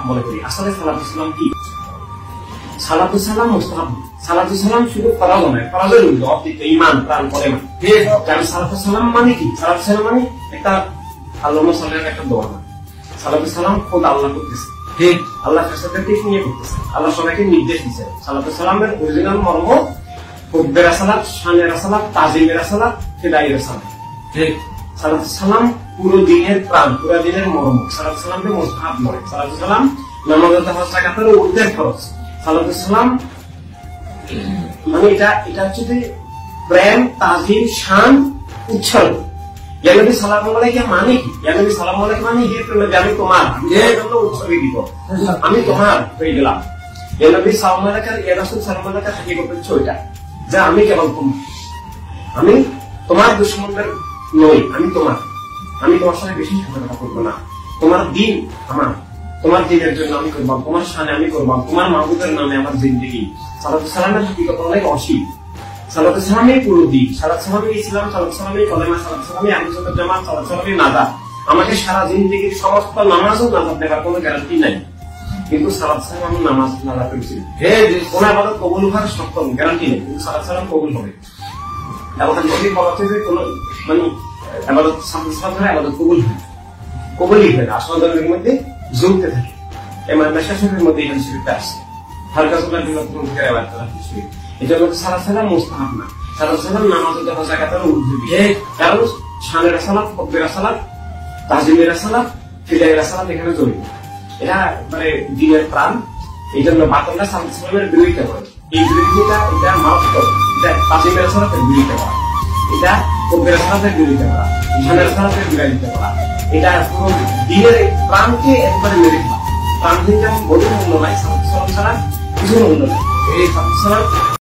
মনে করি আসলে সালাতু সালাম কি? সালাতু সালাম মুস্তাহাব। সালাতু সালাম শুধু ফরজ নয়, ফরজের উর্ধে অতীত ঈমান প্রাণ করে না। কারণ সালাতু সালাম মানে কি? সালাতু সালাম মানে একটা আল্লাহুম্মা সাল্লি আলাইহি একটা দোয়া না। সালাতু সালাম খোদ আল্লাহ করতেছে, ঠিক আল্লাহ ফেরেশতাদেরকে নিয়ে করতেছে, আল্লাহ সবাইকে নির্দেশ দিয়েছে। সালাতু সালামের অরিজিনাল মর্ম হুব্বের সালাত, শানের সালাত, তাজিমের সালাত, ফিদাইয়ের সালাত। ঠিক সালাতু সালাম পুরো দিনের প্রাণ, পুরো দিনের মর্ম। সালাতু সালামকে মুস্তাহাব নয়। সালাতু সালাম নামাজের 5 রাকাতের ঊর্ধ্বের ফরজ। সালাতু সালাম মানে এটা হচ্ছে যে প্রেম, তাজিম, শান, উৎসর্গ। ইয়া নবী সাল্লাল্লাহু আলাইহি মানে কি? ইয়া নবী সাল্লাল্লাহু আলাইহি মানে হে প্রেমে আমি তোমার, এর জন্য উৎসর্গিত, আমি তোমার হয়ে গেলাম। ইয়া নবী সাল্লাল্লাহু আলাইহি ইয়া রাসূল সাল্লাল্লাহু আলাইহি হাকিকত হচ্ছে ওইটা যে আমি কেবল তোমার, আমি তোমার দুশমনদের নই, আমি তোমার সাথে বেশি ঝগড়া করবো না। তোমার দিন আমার, তোমার দিনের জন্য আমি করবো, তোমার শানে আমি করবো, তোমার মাহবুবের নামে আমার জিন্দেগি। সালাতু সালামের হাকিকত অনেক অসীম। সালাতু সালামই পুরো দিন, সালাতু সালামই ইসলাম, সালাতু সালামই কলেমা, সালাতু সালামই আহলে সুন্নাত জামাত, সালাতু সালামই নাজাত। আমাকে সারা জিন্দেগির সমস্ত নামাজও নাজাত দেওয়ার কোনো গ্যারান্টি নাই, কিন্তু সালাতু সালাম আমার নামাজ নাজাত করেছিল। কোন ইবাদত কবুল হওয়ার সক্ষম গ্যারান্টি নেই, কিন্তু সালাতু সালাম কবুল হবে। এবং যদি বলা হচ্ছে যে কোনো মানে ইবাদত সালাতু সালাম ধরে ইবাদত কবুলই হয় না, আসমানের মধ্যে জ্বলতে থাকে। এমন মেশাশের মধ্যে এই শরীরটা আসছে হালকা সুলার বিনোদন থেকে আবার তারা কিছু এটা হলো সালাতু সালাম মুস্তাহাব না। সালাতু সালাম নামাজের 10 রাকাতের ঊর্ধ্বে, কারণ শানের সালাত, হুব্বের সালাত, তাজিমের সালাত, ফিদাইয়ের সালাত এখানে জড়িত। এটা মানে দিনের প্রাণ। এই জন্য বাতিলরা সালাতু সালামের বিরোধিতা করে। এই বিরোধিতা এটা মারাত্মক। এটা তাজিমের সালাতের বিরোধিতা করা, এটা হুব্বের সালাতের বিরোধিতা করা, শানের সালাতের বিরোধিতা করা, এটা পুরো দিনের প্রাণকে একবারে মেরে ফেলা। প্রাণ থেকে যেমন বড় মূল্য নাই, সালাতু সালাম ছাড়া কিছু মূল্য নাই। এই সালাতু সালাম